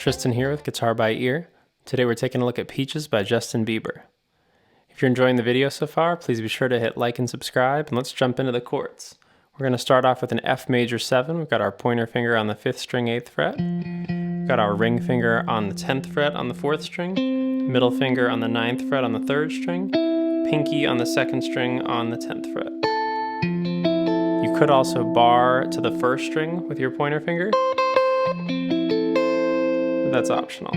Tristan here with Guitar by Ear. Today we're taking a look at Peaches by Justin Bieber. If you're enjoying the video so far, please be sure to hit like and subscribe, and let's jump into the chords. We're going to start off with an F major 7. We've got our pointer finger on the 5th string, 8th fret. We've got our ring finger on the 10th fret on the 4th string, middle finger on the 9th fret on the 3rd string, pinky on the 2nd string on the 10th fret. You could also bar to the 1st string with your pointer finger. That's optional.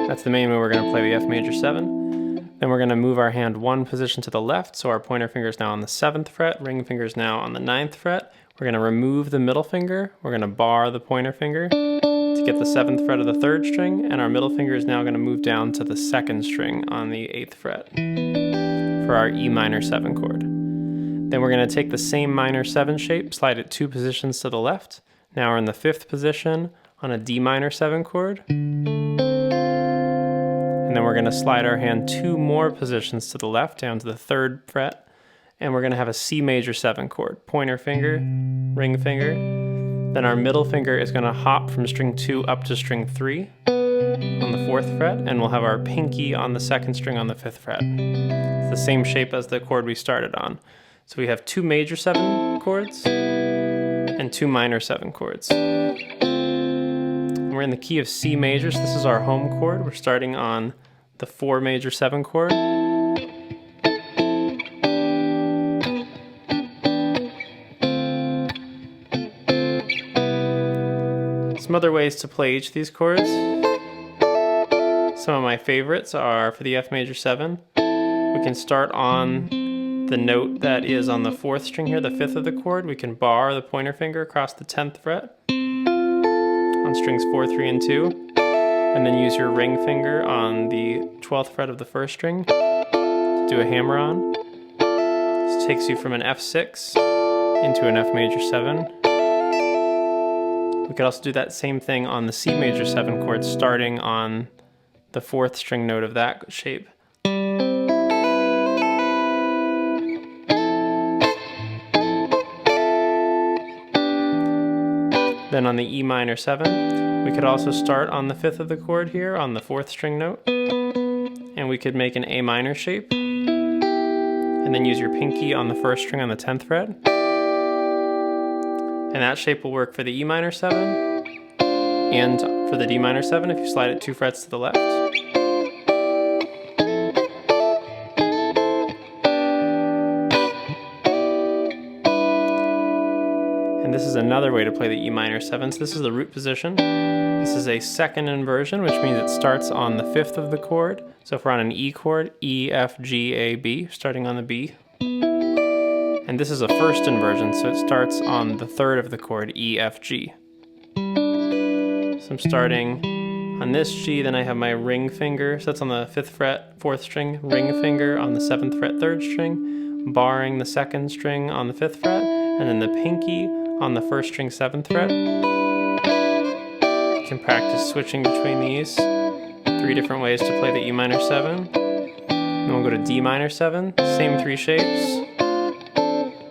That's the main way we're going to play the F major 7. Then we're going to move our hand one position to the left, so our pointer finger is now on the 7th fret, ring finger is now on the 9th fret. We're going to remove the middle finger, we're going to bar the pointer finger to get the 7th fret of the 3rd string, and our middle finger is now going to move down to the 2nd string on the 8th fret for our E minor 7 chord. Then we're going to take the same minor 7 shape, slide it 2 positions to the left. Now we're in the 5th position on a D minor 7 chord. And then we're going to slide our hand 2 more positions to the left down to the 3rd fret. And we're going to have a C major 7 chord. Pointer finger, ring finger. Then our middle finger is going to hop from string 2 up to string 3 on the 4th fret. And we'll have our pinky on the 2nd string on the 5th fret. It's the same shape as the chord we started on. So we have 2 major 7 chords and 2 minor 7 chords. We're in the key of C major, so this is our home chord. We're starting on the 4 major 7 chord. Some other ways to play each of these chords. Some of my favorites are for the F major 7. We can start on the note that is on the 4th string here, the 5th of the chord. We can bar the pointer finger across the 10th fret on strings 4, 3, and 2, and then use your ring finger on the 12th fret of the 1st string to do a hammer on. This takes you from an F6 into an F major 7. We could also do that same thing on the C major 7 chord, starting on the 4th string note of that shape. Then on the E minor 7, we could also start on the 5th of the chord here on the 4th string note, and we could make an A minor shape, and then use your pinky on the 1st string on the 10th fret. And that shape will work for the E minor 7, and for the D minor 7 if you slide it 2 frets to the left. This is another way to play the E minor 7s. This is the root position. This is a second inversion, which means it starts on the 5th of the chord. So if we're on an E chord, E, F, G, A, B, starting on the B. And this is a first inversion, so it starts on the 3rd of the chord, E, F, G. So I'm starting on this G, then I have my ring finger, so that's on the 5th fret, 4th string, ring finger on the 7th fret, 3rd string, barring the 2nd string on the 5th fret, and then the pinky on the 1st string 7th fret. You can practice switching between these. 3 different ways to play the E minor 7. Then we'll go to D minor 7, same 3 shapes.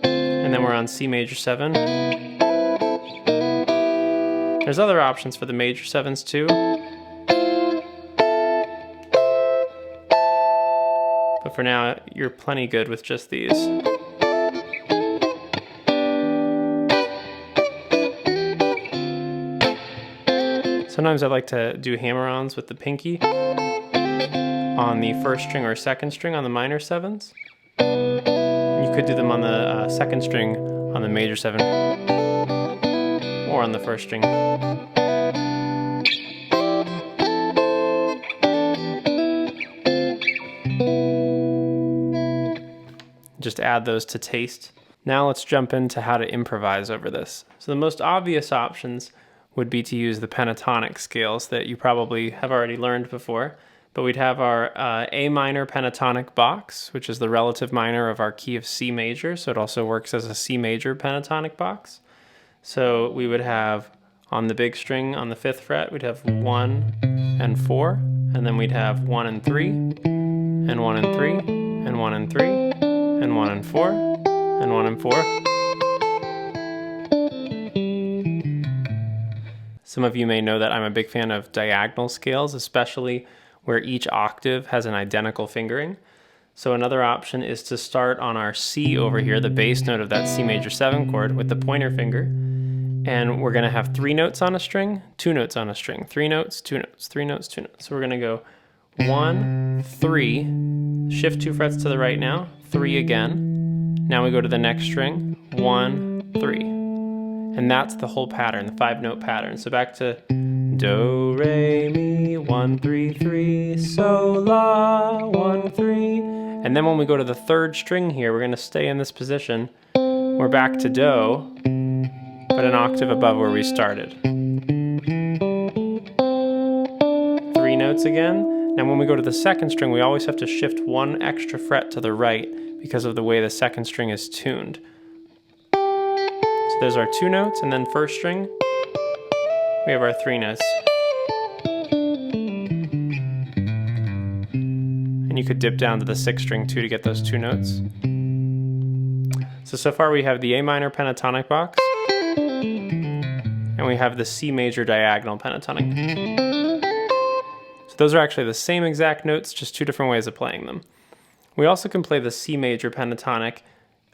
And then we're on C major 7. There's other options for the major 7s too. But for now, you're plenty good with just these. Sometimes I like to do hammer-ons with the pinky on the 1st string or 2nd string on the minor 7s. And you could do them on the 2nd string on the major 7 or on the 1st string. Just add those to taste. Now let's jump into how to improvise over this. So the most obvious options would be to use the pentatonic scales that you probably have already learned before. But we'd have our A minor pentatonic box, which is the relative minor of our key of C major, so it also works as a C major pentatonic box. So we would have on the big string on the 5th fret, we'd have 1 and 4, and then we'd have 1 and 3, and 1 and 3, and 1 and 3, and 1 and 4, and 1 and 4. Some of you may know that I'm a big fan of diagonal scales, especially where each octave has an identical fingering. So another option is to start on our C over here, the bass note of that C major 7 chord, with the pointer finger. And we're going to have 3 notes on a string, 2 notes on a string, 3 notes, 2 notes, 3 notes, 2 notes. So we're going to go 1, 3, shift 2 frets to the right now, 3 again. Now we go to the next string, 1, 3. And that's the whole pattern, the 5-note pattern. So back to do, re, mi, 1, 3, 3, so, la, 1, 3. And then when we go to the 3rd string here, we're going to stay in this position. We're back to do, but an octave above where we started. 3 notes again. Now when we go to the 2nd string, we always have to shift 1 extra fret to the right because of the way the 2nd string is tuned. So there's our 2 notes, and then 1st string, we have our 3 notes. And you could dip down to the 6th string too to get those 2 notes. So far we have the A minor pentatonic box, and we have the C major diagonal pentatonic. So those are actually the same exact notes, just 2 different ways of playing them. We also can play the C major pentatonic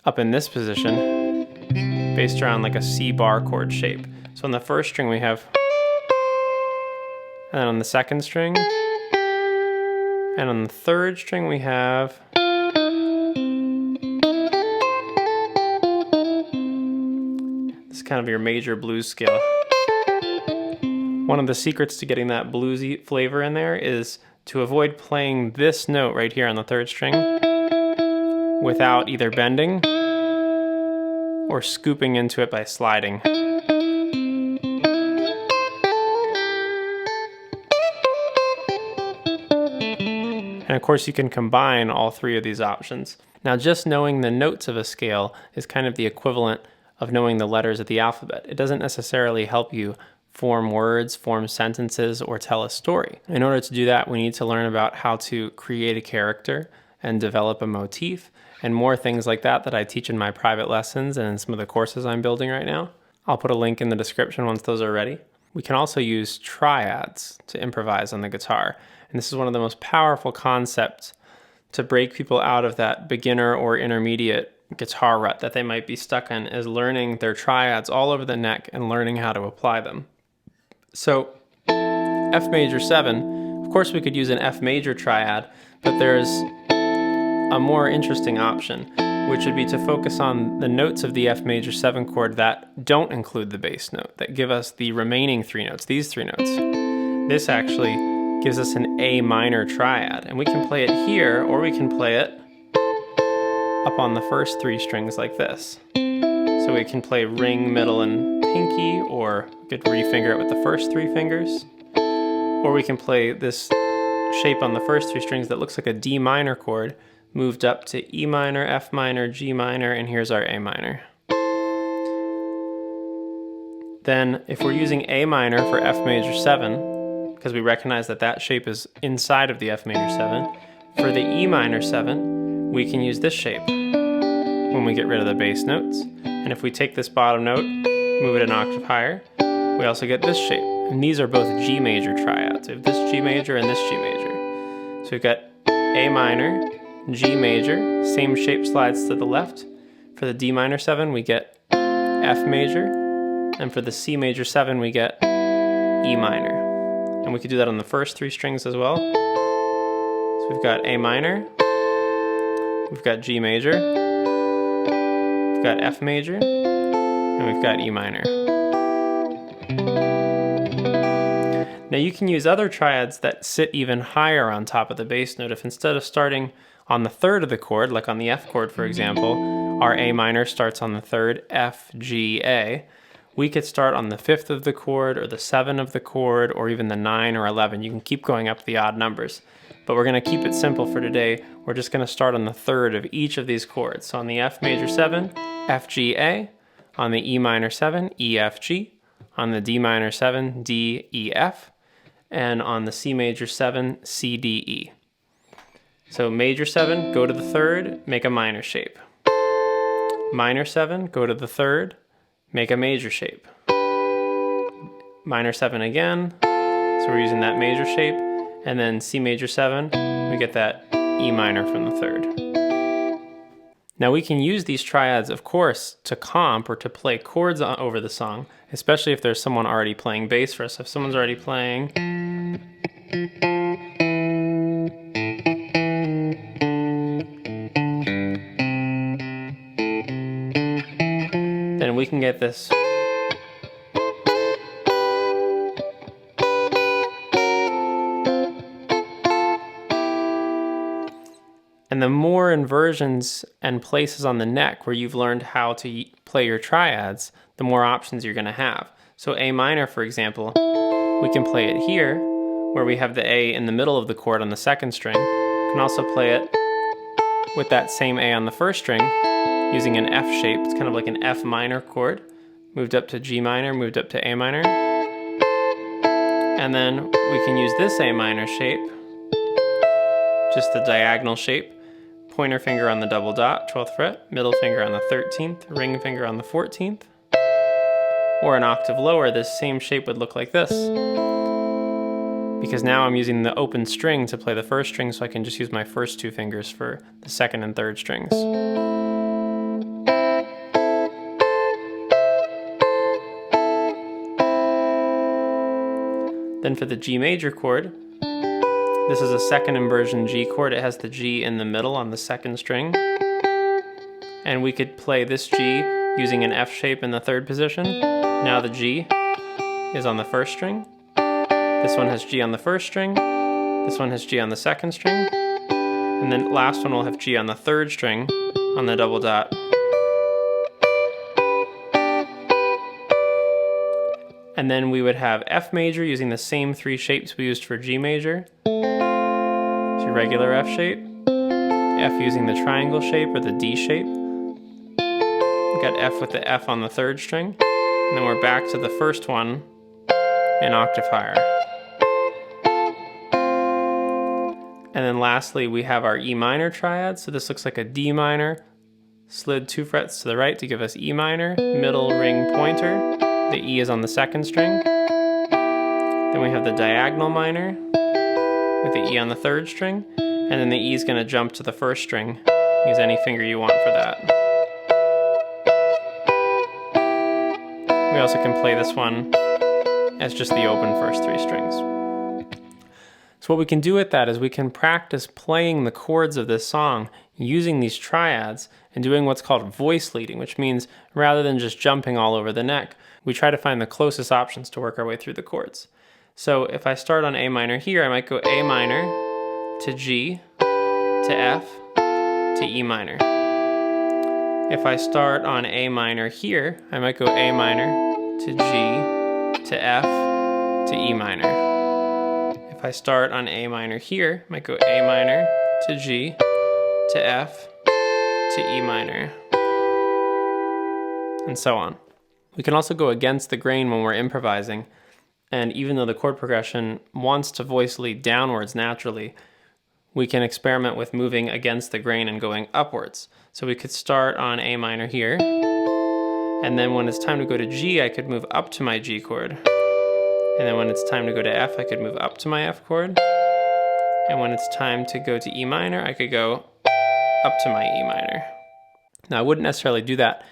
up in this position, based around like a C bar chord shape. So on the 1st string we have, and then on the 2nd string, and on the 3rd string we have, this is kind of your major blues scale. One of the secrets to getting that bluesy flavor in there is to avoid playing this note right here on the 3rd string without either bending or scooping into it by sliding. And of course you can combine all 3 of these options. Now just knowing the notes of a scale is kind of the equivalent of knowing the letters of the alphabet. It doesn't necessarily help you form words, form sentences, or tell a story. In order to do that, we need to learn about how to create a character and develop a motif, and more things like that that I teach in my private lessons and in some of the courses I'm building right now. I'll put a link in the description once those are ready. We can also use triads to improvise on the guitar, and this is one of the most powerful concepts to break people out of that beginner or intermediate guitar rut that they might be stuck in, is learning their triads all over the neck and learning how to apply them. So F major 7, of course we could use an F major triad, but there's a more interesting option, which would be to focus on the notes of the F major 7 chord that don't include the bass note, that give us the remaining 3 notes, these 3 notes. This actually gives us an A minor triad, and we can play it here, or we can play it up on the first 3 strings like this. So we can play ring, middle, and pinky, or we could refinger it with the first 3 fingers. Or we can play this shape on the first 3 strings that looks like a D minor chord, moved up to E minor, F minor, G minor, and here's our A minor. Then if we're using A minor for F major 7, because we recognize that that shape is inside of the F major 7, for the E minor 7, we can use this shape when we get rid of the bass notes. And if we take this bottom note, move it an octave higher, we also get this shape. And these are both G major triads. We have this G major and this G major. So we've got A minor, G major, same shape slides to the left. For the D minor 7, we get F major. And for the C major 7, we get E minor. And we could do that on the first 3 strings as well. So we've got A minor, we've got G major, we've got F major, and we've got E minor. Now you can use other triads that sit even higher on top of the bass note. If instead of starting on the 3rd of the chord, like on the F chord for example, our A minor starts on the 3rd, F, G, A, we could start on the 5th of the chord, or the 7 of the chord, or even the 9 or 11. You can keep going up the odd numbers. But we're going to keep it simple for today. We're just going to start on the 3rd of each of these chords. So on the F major 7, F, G, A. On the E minor 7, E, F, G. On the D minor 7, D, E, F. And on the C major 7, C, D, E. So major 7, go to the 3rd, make a minor shape. Minor 7, go to the 3rd, make a major shape. minor 7 again, so we're using that major shape, and then C major 7, we get that E minor from the third. Now we can use these triads, of course, to comp or to play chords over the song, especially if there's someone already playing bass for us. So if someone's already playing, then we can get this. And the more inversions and places on the neck where you've learned how to play your triads, the more options you're going to have. So A minor, for example, we can play it here, where we have the A in the middle of the chord on the second string. We can also play it with that same A on the first string, using an F shape. It's kind of like an F minor chord. Moved up to G minor, moved up to A minor. And then we can use this A minor shape, just the diagonal shape. Pointer finger on the double dot, 12th fret, middle finger on the 13th, ring finger on the 14th. Or an octave lower, this same shape would look like this. Because now I'm using the open string to play the first string, so I can just use my first two fingers for the second and third strings. Then for the G major chord, this is a second inversion G chord. It has the G in the middle on the second string. And we could play this G using an F shape in the third position. Now the G is on the first string. This one has G on the first string. This one has G on the second string. And then last one will have G on the third string on the double dot. And then we would have F major using the same three shapes we used for G major. So regular F shape, F using the triangle shape or the D shape. We got F with the F on the third string, and then we're back to the first one, an octave higher. And then lastly, we have our E minor triad. So this looks like a D minor, slid 2 frets to the right to give us E minor, middle ring pointer. The E is on the second string. Then we have the diagonal minor with the E on the third string, and then the E is going to jump to the first string. Use any finger you want for that. We also can play this one as just the open first 3 strings. So what we can do with that is we can practice playing the chords of this song using these triads and doing what's called voice leading, which means rather than just jumping all over the neck, we try to find the closest options to work our way through the chords. So if I start on A minor here, I might go A minor to G to F to E minor. If I start on A minor here, I might go A minor to G to F to E minor. If I start on A minor here, I might go A minor to G to F to E minor, and so on. We can also go against the grain when we're improvising, and even though the chord progression wants to voice lead downwards naturally, we can experiment with moving against the grain and going upwards. So we could start on A minor here, and then when it's time to go to G, I could move up to my G chord. And then when it's time to go to F, I could move up to my F chord. And when it's time to go to E minor, I could go up to my E minor. Now, I wouldn't necessarily do that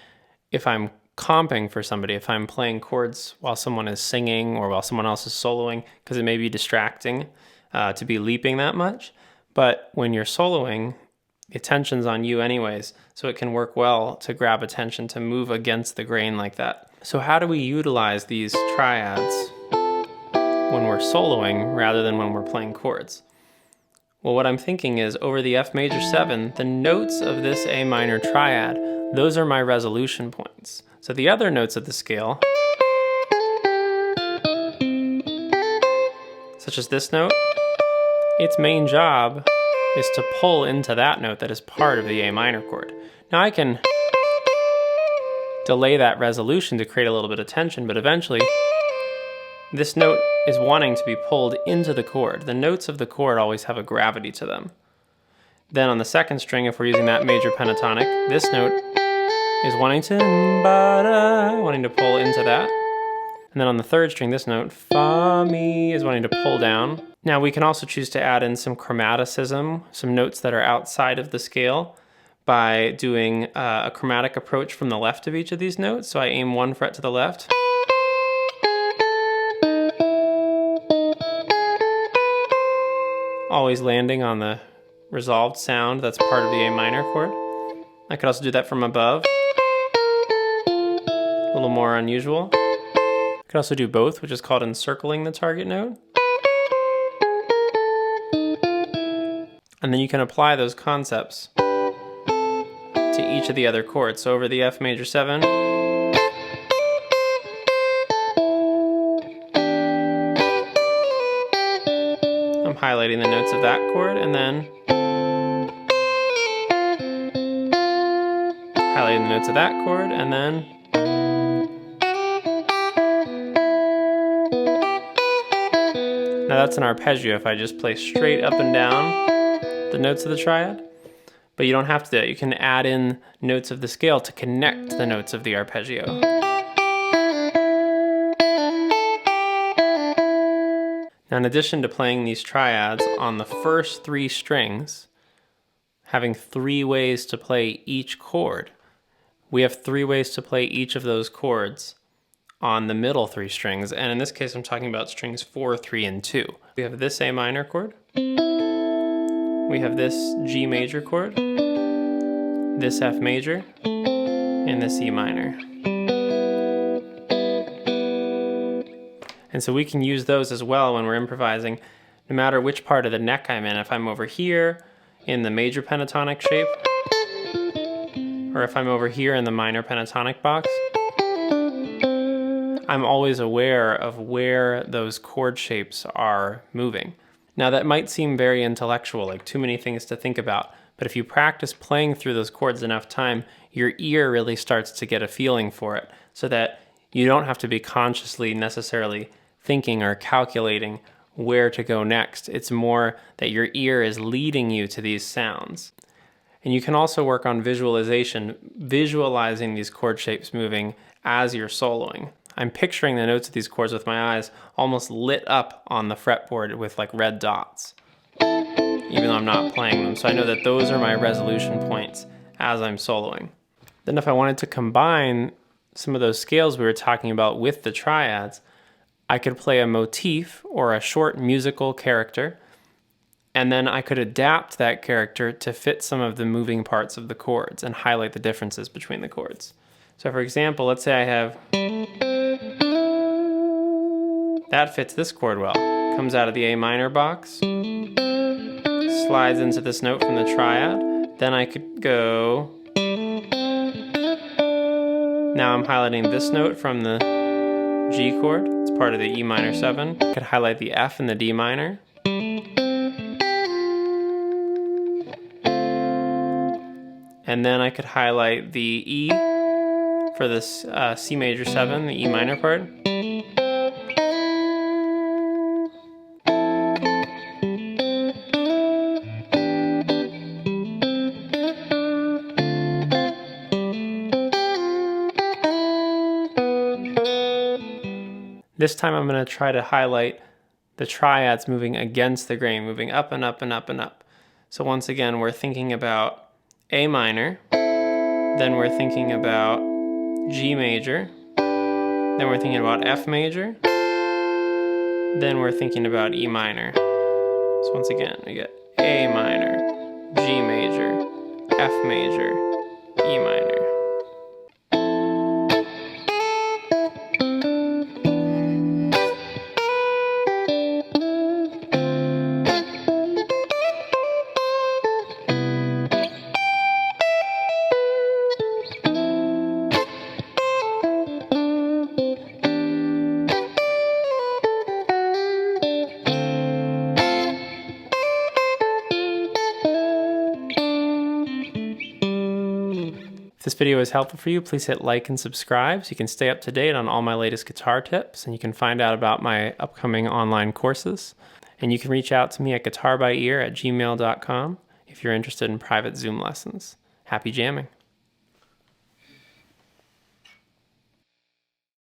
if I'm comping for somebody, if I'm playing chords while someone is singing or while someone else is soloing, because it may be distracting to be leaping that much. But when you're soloing, the attention's on you anyways, so it can work well to grab attention, to move against the grain like that. So how do we utilize these triads when we're soloing rather than when we're playing chords? Well, what I'm thinking is over the F major 7, the notes of this A minor triad, those are my resolution points. So the other notes of the scale, such as this note, its main job is to pull into that note that is part of the A minor chord. Now I can delay that resolution to create a little bit of tension, but eventually this note is wanting to be pulled into the chord. The notes of the chord always have a gravity to them. Then on the second string, if we're using that major pentatonic, this note is wanting to pull into that. And then on the third string, this note, fa, mi, is wanting to pull down. Now we can also choose to add in some chromaticism, some notes that are outside of the scale, by doing a chromatic approach from the left of each of these notes. So I aim 1 fret to the left. Always landing on the resolved sound that's part of the A minor chord. I could also do that from above. A little more unusual. I could also do both, which is called encircling the target note. And then you can apply those concepts to each of the other chords. So over the F major 7, I'm highlighting the notes of that chord, and then highlighting the notes of that chord, and then now that's an arpeggio if I just play straight up and down the notes of the triad. But you don't have to do that. You can add in notes of the scale to connect the notes of the arpeggio. Now, in addition to playing these triads on the first 3 strings, having 3 ways to play each chord, we have 3 ways to play each of those chords on the middle 3 strings. And in this case, I'm talking about strings 4, 3, and 2. We have this A minor chord. We have this G major chord, this F major, and this E minor. And so we can use those as well when we're improvising, no matter which part of the neck I'm in. If I'm over here in the major pentatonic shape, or if I'm over here in the minor pentatonic box, I'm always aware of where those chord shapes are moving. Now that might seem very intellectual, like too many things to think about, but if you practice playing through those chords enough time, your ear really starts to get a feeling for it, so that you don't have to be consciously necessarily thinking or calculating where to go next. It's more that your ear is leading you to these sounds. And you can also work on visualization, visualizing these chord shapes moving as you're soloing. I'm picturing the notes of these chords with my eyes almost lit up on the fretboard with like red dots, even though I'm not playing them. So I know that those are my resolution points as I'm soloing. Then if I wanted to combine some of those scales we were talking about with the triads, I could play a motif or a short musical character, and then I could adapt that character to fit some of the moving parts of the chords and highlight the differences between the chords. So for example, let's say I have, that fits this chord well. Comes out of the A minor box, slides into this note from the triad. Then I could go, now I'm highlighting this note from the G chord. It's part of the E minor 7. I could highlight the F and the D minor. And then I could highlight the E for this C major 7, the E minor part. This time I'm going to try to highlight the triads moving against the grain, moving up and up and up and up. So once again, we're thinking about A minor, then we're thinking about G major, then we're thinking about F major, then we're thinking about E minor. So once again, we get A minor, G major, F major, E minor. If this video was helpful for you, please hit like and subscribe so you can stay up to date on all my latest guitar tips, and you can find out about my upcoming online courses. And you can reach out to me at guitarbyear@gmail.com if you're interested in private Zoom lessons. Happy jamming.